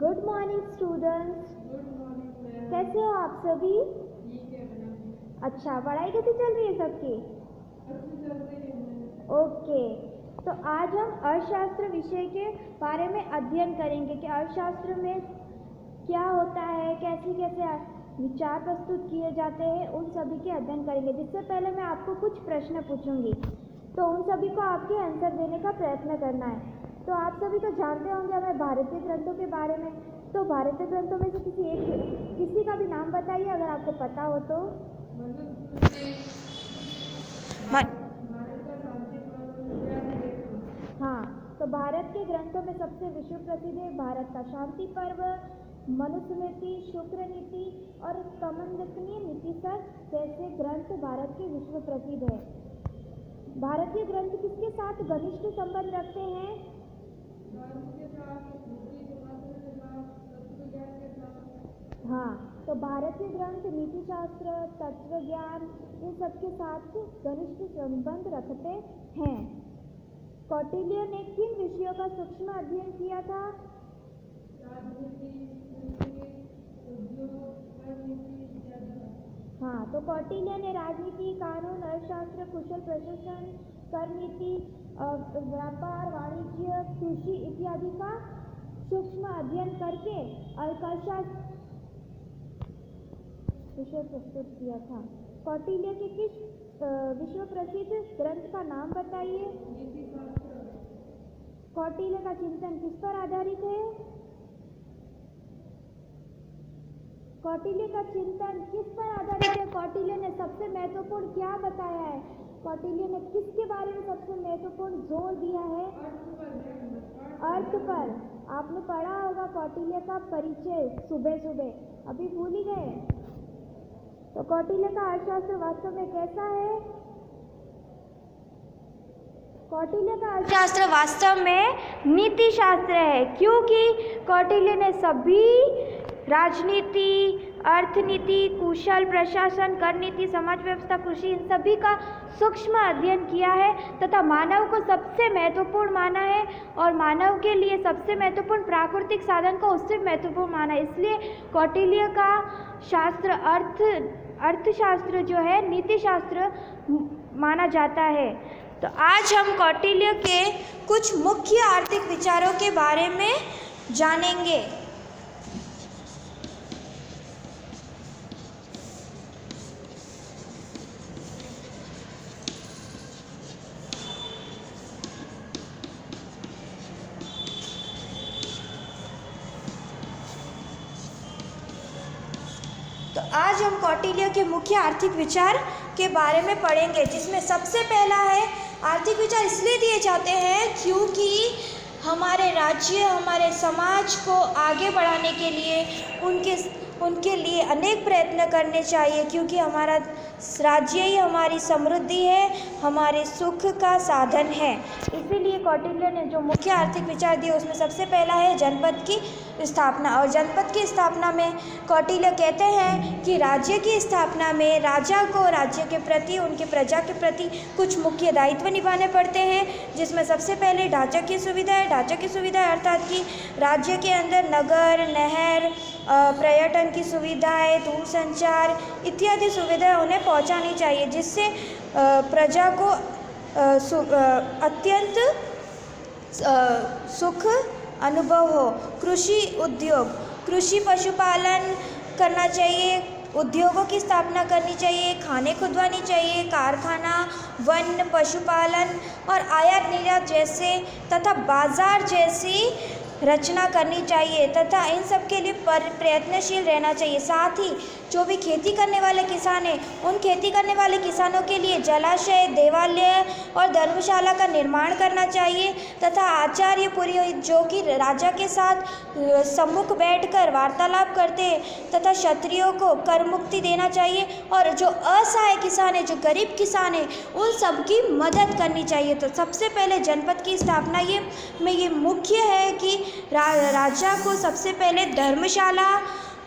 Good morning students. Good morning ma'am. कैसे हो आप सभी? ठीक है मैम। अच्छा, पढ़ाई कैसी चल रही है सबकी? अच्छी चल रही है मैम। ओके, तो आज हम अर्थशास्त्र विषय के बारे में अध्ययन करेंगे कि अर्थशास्त्र में क्या होता है, कैसे कैसे विचार प्रस्तुत किए जाते हैं, उन सभी के अध्ययन करेंगे। जिससे पहले मैं आपको कुछ प्रश्न पूछूंगी, तो उन सभी को आपके आंसर देने का प्रयत्न करना है। तो आप सभी तो जानते होंगे हमें भारतीय ग्रंथों के बारे में। तो भारतीय ग्रंथों में से किसी का भी नाम बताइए अगर आपको पता हो तो। हाँ, तो भारत के ग्रंथों में सबसे विश्व प्रसिद्ध है भारत का शांति पर्व, मनुस्मृति, शुक्र नीति और कमंडलनी नीतिसर जैसे ग्रंथ भारत के विश्व प्रसिद्ध है। भारतीय ग्रंथ किसके साथ घनिष्ठ संबंध रखते हैं? हाँ, तो भारतीय ग्रंथ नीति शास्त्र, तत्व ज्ञान, इन सबके साथ घनिष्ठ संबंध रखते हैं। कौटिल्य ने किन विषयों का सूक्ष्म अध्ययन किया था? हाँ, तो कौटिल्य ने राजनीति, कानून, अर्थशास्त्र, कुशल प्रशासन, कर नीति, व्यापार, वाणिज्य, कृषि इत्यादि का सूक्ष्म अध्ययन करके अर्थशास्त्र विषय प्रस्तुत किया था। कौटिल्य के किस विश्व प्रसिद्ध ग्रंथ का नाम बताइए? कौटिल्य का चिंतन किस पर आधारित है? कौटिल्य का चिंतन किस पर आधारित है? कौटिल्य ने सबसे महत्वपूर्ण क्या बताया है? कौटिल्य ने किसके बारे में सबसे महत्वपूर्ण जोर दिया है? अर्थ पर। आपने पढ़ा होगा कौटिल्य का परिचय सुबह सुबह, अभी भूल ही गए। तो कौटिल्य का अर्थशास्त्र वास्तव में कैसा है? कौटिल्य का अर्थशास्त्र वास्तव में नीति शास्त्र है, क्योंकि कौटिल्य ने सभी राजनीति, अर्थनीति, कुशल प्रशासन, कर नीति, समाज व्यवस्था, कृषि, इन सभी का सूक्ष्म अध्ययन किया है तथा मानव को सबसे महत्वपूर्ण माना है और मानव के लिए सबसे महत्वपूर्ण प्राकृतिक साधन को उससे महत्वपूर्ण माना है। इसलिए कौटिल्य का शास्त्र अर्थशास्त्र जो है नीति शास्त्र माना जाता है। तो आज हम कौटिल्य के कुछ मुख्य आर्थिक विचारों के बारे में जानेंगे। तो आज हम कौटिल्य के मुख्य आर्थिक विचार के बारे में पढ़ेंगे, जिसमें सबसे पहला है आर्थिक विचार इसलिए दिए जाते हैं क्योंकि हमारे राज्य, हमारे समाज को आगे बढ़ाने के लिए उनके लिए अनेक प्रयत्न करने चाहिए, क्योंकि हमारा राज्य ही हमारी समृद्धि है, हमारे सुख का साधन है। इसीलिए कौटिल्य ने जो मुख्य आर्थिक विचार दिए उसमें सबसे पहला है जनपद की स्थापना। और जनपद की स्थापना में कौटिल्य कहते हैं कि राज्य की स्थापना में राजा को राज्य के प्रति, उनके प्रजा के प्रति कुछ मुख्य दायित्व निभाने पड़ते हैं, जिसमें सबसे पहले ढांचा की सुविधा है। ढांचा की सुविधा अर्थात कि राज्य के अंदर नगर, नहर, पर्यटन की सुविधाएं, दूरसंचार इत्यादि सुविधाएं उन्हें पहुंचानी चाहिए, जिससे प्रजा को अत्यंत सुख अनुभव हो। कृषि उद्योग, कृषि पशुपालन करना चाहिए, उद्योगों की स्थापना करनी चाहिए, खाने खुदवानी चाहिए, कारखाना, वन, पशुपालन और आयात निर्यात जैसे तथा बाजार जैसी रचना करनी चाहिए तथा इन सब के लिए प्रयत्नशील रहना चाहिए। साथ ही जो भी खेती करने वाले किसान हैं, उन खेती करने वाले किसानों के लिए जलाशय, देवालय और धर्मशाला का निर्माण करना चाहिए तथा आचार्य पुरोहित जो कि राजा के साथ सम्मुख बैठकर वार्तालाप करते तथा क्षत्रियों को कर मुक्ति देना चाहिए और जो असहाय किसान है, जो गरीब किसान है, उन सब की मदद करनी चाहिए। तो सबसे पहले जनपद की स्थापना ये मुख्य है कि राजा को सबसे पहले धर्मशाला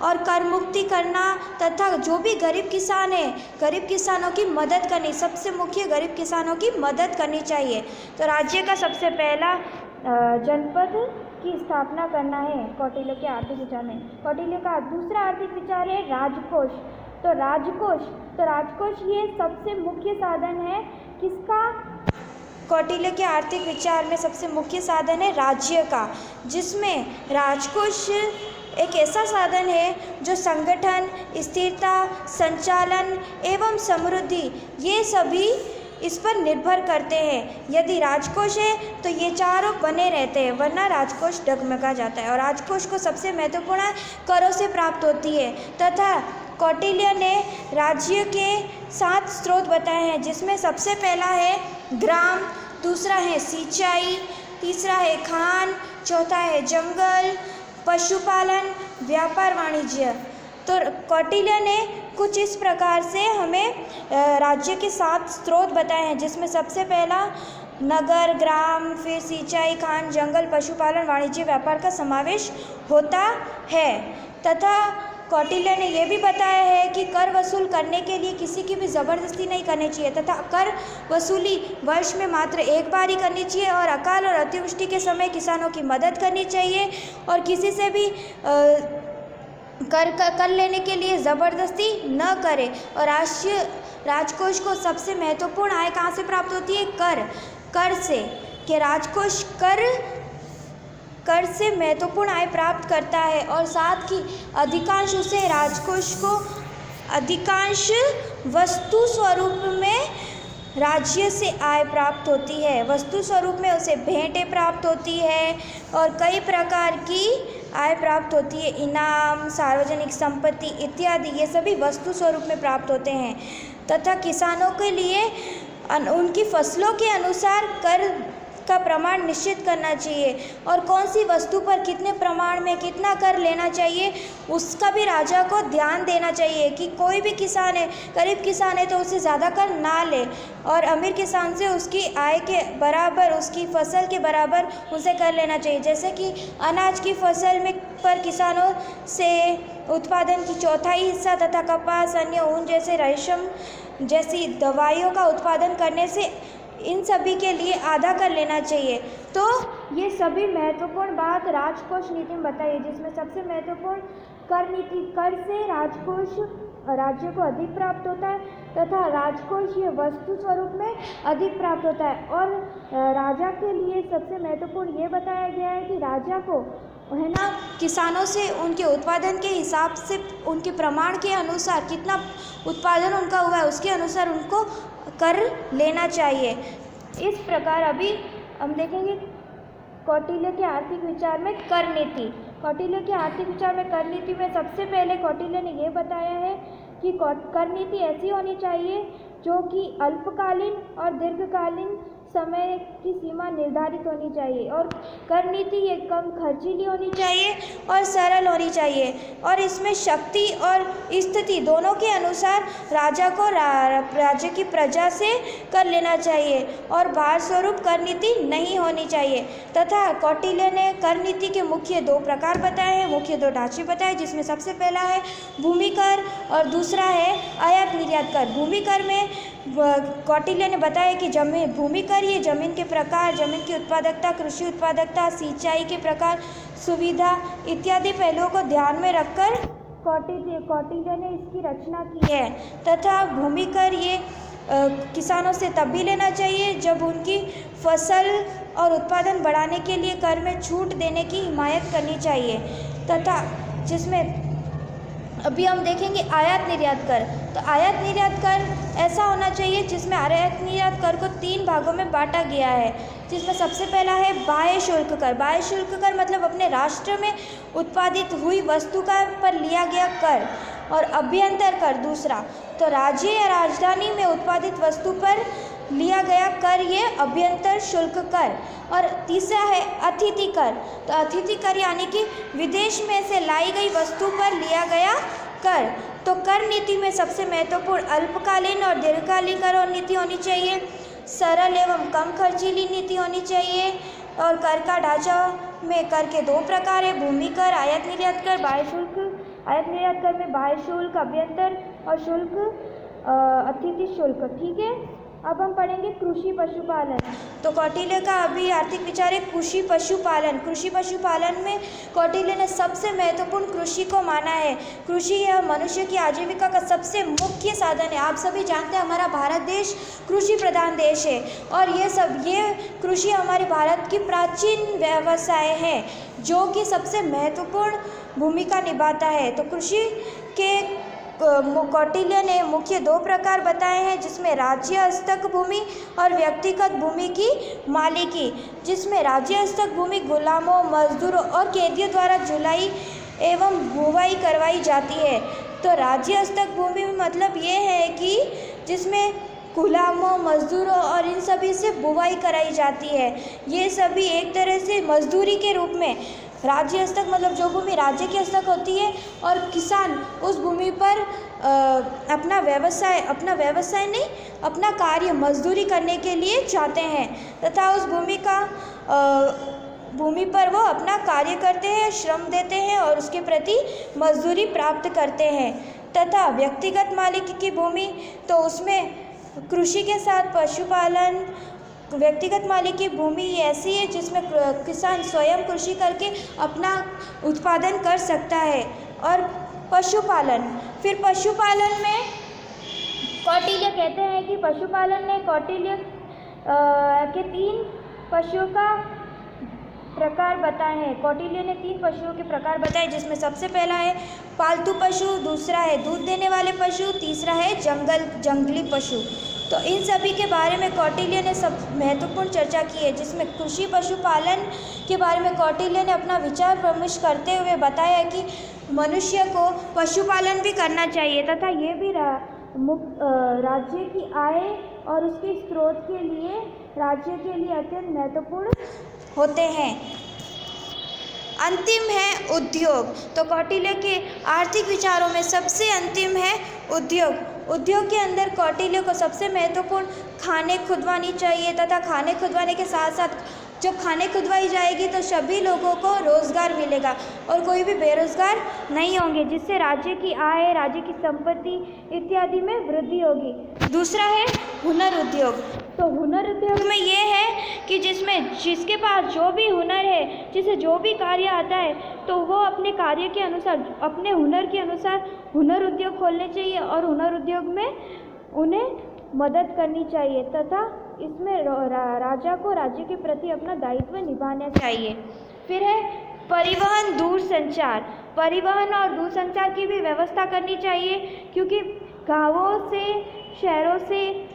और कर मुक्ति करना तथा जो भी गरीब किसान है, गरीब किसानों की मदद करनी, सबसे मुख्य गरीब किसानों की मदद करनी चाहिए। तो राज्य का सबसे पहला जनपद की स्थापना करना है कौटिल्य के आर्थिक विचार में। कौटिल्य का दूसरा आर्थिक विचार है राजकोष। तो राजकोष ये सबसे मुख्य साधन है किसका? कौटिल्य के आर्थिक विचार में सबसे मुख्य साधन है राज्य का, जिसमें राजकोष एक ऐसा साधन है जो संगठन, स्थिरता, संचालन एवं समृद्धि ये सभी इस पर निर्भर करते हैं। यदि राजकोष है तो ये चारों बने रहते हैं, वरना राजकोष डगमगा जाता है। और राजकोष को सबसे महत्वपूर्ण करों से प्राप्त होती है तथा कौटिल्य ने राज्य के 7 स्रोत बताए हैं, जिसमें सबसे पहला है ग्राम, दूसरा है सिंचाई, तीसरा है खान, चौथा है जंगल, पशुपालन, व्यापार, वाणिज्य। तो कौटिल्य ने कुछ इस प्रकार से हमें राज्य के 7 स्रोत बताए हैं, जिसमें सबसे पहला नगर, ग्राम, फिर सिंचाई, खान, जंगल, पशुपालन, वाणिज्य, व्यापार का समावेश होता है। तथा कौटिल्य ने यह भी बताया है कि कर वसूल करने के लिए किसी की भी ज़बरदस्ती नहीं करनी चाहिए तथा कर वसूली वर्ष में मात्र एक बार ही करनी चाहिए और अकाल और अतिवृष्टि के समय किसानों की मदद करनी चाहिए और किसी से भी कर लेने के लिए ज़बरदस्ती न करें। और राजकोष को सबसे महत्वपूर्ण आय कहाँ से प्राप्त होती है? कर से। कि राजकोष कर से महत्वपूर्ण आय प्राप्त करता है और साथ ही अधिकांश उसे राजकोष को अधिकांश वस्तु स्वरूप में राज्य से आय प्राप्त होती है। वस्तु स्वरूप में उसे भेंटें प्राप्त होती है और कई प्रकार की आय प्राप्त होती है, इनाम, सार्वजनिक संपत्ति इत्यादि, ये सभी वस्तु स्वरूप में प्राप्त होते हैं। तथा किसानों के लिए उनकी फसलों के अनुसार कर का प्रमाण निश्चित करना चाहिए और कौन सी वस्तु पर कितने प्रमाण में कितना कर लेना चाहिए उसका भी राजा को ध्यान देना चाहिए कि कोई भी किसान है, गरीब किसान है तो उससे ज़्यादा कर ना ले और अमीर किसान से उसकी आय के बराबर, उसकी फसल के बराबर उसे कर लेना चाहिए। जैसे कि अनाज की फसल में पर किसानों से उत्पादन की चौथाई हिस्सा तथा कपास, अन्य ऊन जैसे रेशम जैसी दवाइयों का उत्पादन करने से इन सभी के लिए आधा कर लेना चाहिए। तो ये सभी महत्वपूर्ण बात राजकोष नीति में बताई है, जिसमें सबसे महत्वपूर्ण कर नीति। कर से राजकोष राज्य को अधिक प्राप्त होता है तथा राजकोष ये वस्तु स्वरूप में अधिक प्राप्त होता है। और राजा के लिए सबसे महत्वपूर्ण ये बताया गया है कि राजा को है ना किसानों से उनके उत्पादन के हिसाब से, उनके प्रमाण के अनुसार कितना उत्पादन उनका हुआ है उसके अनुसार उनको कर लेना चाहिए। इस प्रकार अभी हम देखेंगे कौटिल्य के आर्थिक विचार में कर नीति। कौटिल्य के आर्थिक विचार में कर नीति में सबसे पहले कौटिल्य ने यह बताया है कि कर नीति ऐसी होनी चाहिए जो कि अल्पकालीन और दीर्घकालीन समय की सीमा निर्धारित होनी चाहिए और कर नीति ये कम खर्चीली होनी चाहिए और सरल होनी चाहिए और इसमें शक्ति और स्थिति दोनों के अनुसार राजा को राज्य की प्रजा से कर लेना चाहिए और भार स्वरूप कर नीति नहीं होनी चाहिए। तथा कौटिल्य ने कर नीति के मुख्य 2 प्रकार बताए हैं, मुख्य 2 ढांचे बताए, जिसमें सबसे पहला है भूमि कर और दूसरा है आयात निर्यात कर। भूमि कर में कौटिल्य ने बताया कि भूमि कर ये जमीन के प्रकार, जमीन की उत्पादकता, कृषि उत्पादकता, सिंचाई के प्रकार, सुविधा इत्यादि पहलुओं को ध्यान में रखकर कौटिल्य ने इसकी रचना की है। तथा भूमि कर ये किसानों से तब भी लेना चाहिए जब उनकी फसल और उत्पादन बढ़ाने के लिए कर में छूट देने की हिमायत करनी चाहिए। तथा जिसमें अभी हम देखेंगे आयात निर्यात कर। तो आयात निर्यात कर ऐसा होना चाहिए जिसमें आयात निर्यात कर को 3 भागों में बांटा गया है, जिसमें सबसे पहला है बाह्य शुल्क कर। बाह्य शुल्क कर मतलब अपने राष्ट्र में उत्पादित हुई वस्तु का पर लिया गया कर। और अभ्यंतर कर दूसरा, तो राज्य या राजधानी में उत्पादित वस्तु पर लिया गया कर, ये अभ्यंतर शुल्क कर। और तीसरा है अतिथि कर। तो अतिथि कर यानी कि विदेश में से लाई गई वस्तु पर लिया गया कर। तो कर नीति में सबसे महत्वपूर्ण अल्पकालीन और दीर्घकालीन कर नीति होनी चाहिए, सरल एवं कम खर्चीली नीति होनी चाहिए। और कर का ढांचा में कर के 2 प्रकार है, भूमि कर, आयात निर्यात कर, बाह्य शुल्क। आयात निर्यात कर में बाह्य शुल्क, अभ्यंतर और शुल्क, अतिथि शुल्क। ठीक है, अब हम पढ़ेंगे कृषि पशुपालन। तो कौटिल्य का अभी आर्थिक विचार है कृषि पशुपालन। कृषि पशुपालन में कौटिल्य ने सबसे महत्वपूर्ण कृषि को माना है। कृषि यह मनुष्य की आजीविका का सबसे मुख्य साधन है। आप सभी जानते हैं हमारा भारत देश कृषि प्रधान देश है और ये कृषि हमारे भारत की प्राचीन व्यवसाय है जो कि सबसे महत्वपूर्ण भूमिका निभाता है। तो कृषि के कौटिल्य ने मुख्य 2 प्रकार बताए हैं, जिसमें राज्य हस्तक भूमि और व्यक्तिगत भूमि की मालिकी। जिसमें राज्य हस्तक भूमि गुलामों, मजदूरों और कैदियों द्वारा जुलाई एवं बुवाई करवाई जाती है। तो राज्य हस्तक भूमि में मतलब ये है कि जिसमें गुलामों, मजदूरों और इन सभी से बुवाई कराई जाती है। ये सभी एक तरह से मजदूरी के रूप में राज्य हस्तक मतलब जो भूमि राज्य की हस्तक होती है और किसान उस भूमि पर अपना व्यवसाय नहीं, अपना कार्य मजदूरी करने के लिए चाहते हैं तथा उस भूमि पर वो अपना कार्य करते हैं, श्रम देते हैं और उसके प्रति मजदूरी प्राप्त करते हैं। तथा व्यक्तिगत मालिकी की भूमि, तो उसमें कृषि के साथ पशुपालन। व्यक्तिगत मालिक की भूमि ऐसी है जिसमें किसान स्वयं कृषि करके अपना उत्पादन कर सकता है। और पशुपालन, फिर पशुपालन में कौटिल्य कहते हैं कि पशुपालन में कौटिल्य के 3 पशुओं का प्रकार बताए हैं। कौटिल्य ने 3 पशुओं के प्रकार बताए, जिसमें सबसे पहला है पालतू पशु, दूसरा है दूध देने वाले पशु, तीसरा है जंगली पशु। तो इन सभी के बारे में कौटिल्य ने सब महत्वपूर्ण चर्चा की है, जिसमें कृषि पशुपालन के बारे में कौटिल्य ने अपना विचार विमर्श करते हुए बताया कि मनुष्य को पशुपालन भी करना चाहिए तथा ये भी राज्य की आय और उसके स्रोत के लिए राज्य के लिए अत्यंत महत्वपूर्ण होते हैं। अंतिम है उद्योग। तो कौटिल्य के आर्थिक विचारों में सबसे अंतिम है उद्योग। उद्योग के अंदर कौटिल्य को सबसे महत्वपूर्ण खानें खुदवानी चाहिए तथा खानें खुदवाने के साथ साथ जब खानें खुदवाई जाएगी तो सभी लोगों को रोज़गार मिलेगा और कोई भी बेरोज़गार नहीं होंगे, जिससे राज्य की आय, राज्य की संपत्ति इत्यादि में वृद्धि होगी। दूसरा है हुनर उद्योग। तो हुनर उद्योग में ये है कि जिसके पास जो भी हुनर है, जिसे जो भी कार्य आता है, तो वो अपने कार्य के अनुसार, अपने हुनर के अनुसार हुनर उद्योग खोलने चाहिए और हुनर उद्योग में उन्हें मदद करनी चाहिए तथा इसमें राजा को राज्य के प्रति अपना दायित्व निभाना चाहिए। फिर है परिवहन, दूरसंचार। परिवहन और दूरसंचार की भी व्यवस्था करनी चाहिए, क्योंकि गांवों से, शहरों से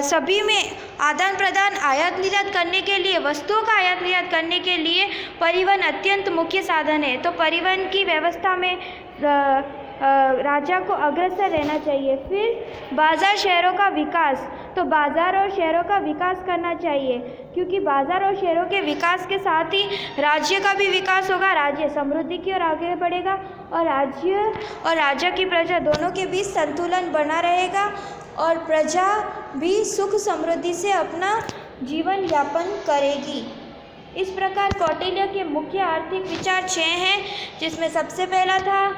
सभी में आदान प्रदान, आयात निर्यात करने के लिए, वस्तुओं का आयात निर्यात करने के लिए परिवहन अत्यंत मुख्य साधन है। तो परिवहन की व्यवस्था में राजा को अग्रसर रहना चाहिए। फिर बाजार, शहरों का विकास। तो बाजार और शहरों का विकास करना चाहिए, क्योंकि बाजार और शहरों के विकास के साथ ही राज्य का भी विकास होगा, राज्य समृद्धि की ओर आगे बढ़ेगा और राज्य और राजा की प्रजा दोनों के बीच संतुलन बना रहेगा और प्रजा भी सुख समृद्धि से अपना जीवन यापन करेगी। इस प्रकार कौटिल्य के मुख्य आर्थिक विचार 6 हैं, जिसमें सबसे पहला था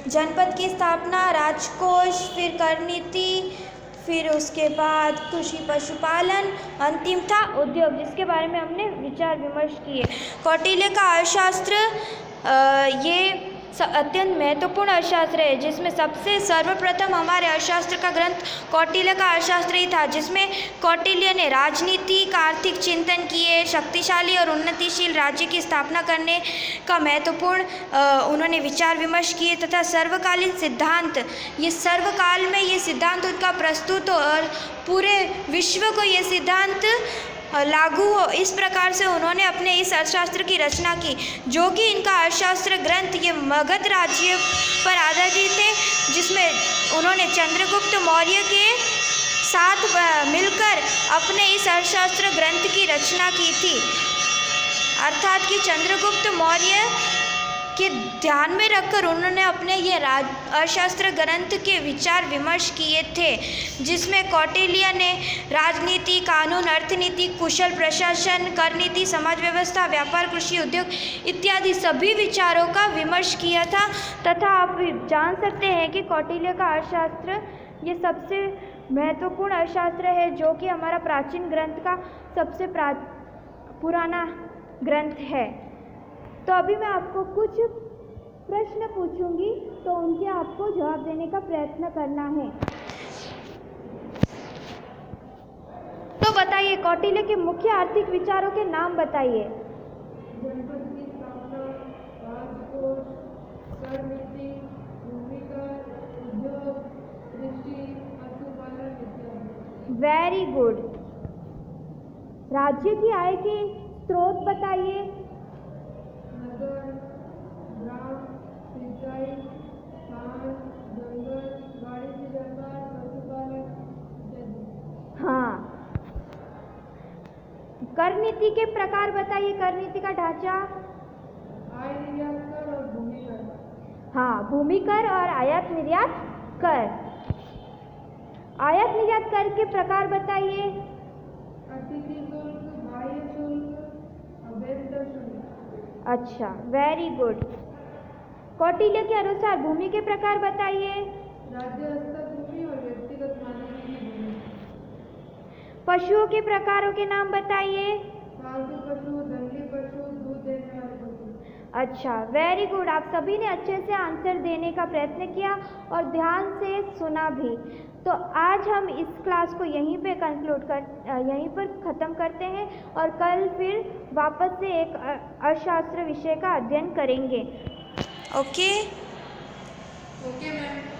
जनपद की स्थापना, राजकोष, फिर कर नीति, फिर उसके बाद कृषि पशुपालन, अंतिम था उद्योग, जिसके बारे में हमने विचार विमर्श किए। कौटिल्य का अर्थशास्त्र ये अत्यंत महत्वपूर्ण अर्थशास्त्र है, जिसमें सबसे सर्वप्रथम हमारे अर्थशास्त्र का ग्रंथ कौटिल्य का अर्थशास्त्र ही था, जिसमें कौटिल्य ने राजनीति का आर्थिक चिंतन किए, शक्तिशाली और उन्नतिशील राज्य की स्थापना करने का महत्वपूर्ण उन्होंने विचार विमर्श किए तथा सर्वकालीन सिद्धांत, ये सर्वकाल में ये सिद्धांत उनका प्रस्तुत हो और पूरे विश्व को ये सिद्धांत लागू हो, इस प्रकार से उन्होंने अपने इस अर्थशास्त्र की रचना की, जो कि इनका अर्थशास्त्र ग्रंथ ये मगध राज्य पर आधारित है, जिसमें उन्होंने चंद्रगुप्त मौर्य के साथ मिलकर अपने इस अर्थशास्त्र ग्रंथ की रचना की थी। अर्थात कि चंद्रगुप्त मौर्य के ध्यान में रखकर उन्होंने अपने ये अर्थशास्त्र ग्रंथ के विचार विमर्श किए थे, जिसमें कौटिल्य ने राजनीति, कानून, अर्थनीति, कुशल प्रशासन, कर नीति, समाज व्यवस्था, व्यापार, कृषि, उद्योग इत्यादि सभी विचारों का विमर्श किया था। तथा आप जान सकते हैं कि कौटिल्य का अर्थशास्त्र ये सबसे महत्वपूर्ण अर्थशास्त्र है, जो कि हमारा प्राचीन ग्रंथ का सबसे पुराना ग्रंथ है। तो अभी मैं आपको कुछ प्रश्न पूछूंगी, तो उनके आपको जवाब देने का प्रयत्न करना है। तो बताइए, कौटिल्य के मुख्य आर्थिक विचारों के नाम बताइए। जनपद की स्थापना, राजकोष, कर नीति, भूमिकर, उद्योग, कृषि, पशुपालन इत्यादि। Very good. राज्य की आय के स्रोत बताइए। नगर, ग्राम, सिंचाई, खान, जंगल, वाणिज्य व्यापार, पशुपालन इत्यादि। हाँ। कर नीति के प्रकार बताइए, कर नीति का ढांचा। आय निर्यात कर और भूमि कर। हाँ, भूमि कर और आयात निर्यात कर। आयात निर्यात कर के प्रकार बताइए। अतिथि शुल्क, बाह्य शुल्क, अभ्यंतर शुल्क। अच्छा, वेरी गुड। कौटिल्य के अनुसार भूमि के प्रकार बताइए। राज्य स्तर भूमि और व्यक्तिगत मालिकी की भूमि। पशुओं के प्रकारों के नाम बताइए। पालतू पशु, जंगली पशु, दूध देने वाले पशु। अच्छा, वेरी गुड। आप सभी ने अच्छे से आंसर देने का प्रयत्न किया और ध्यान से सुना भी। तो आज हम इस क्लास को यहीं पर ख़त्म करते हैं और कल फिर वापस से एक अर्थशास्त्र विषय का अध्ययन करेंगे। Okay okay ma'am.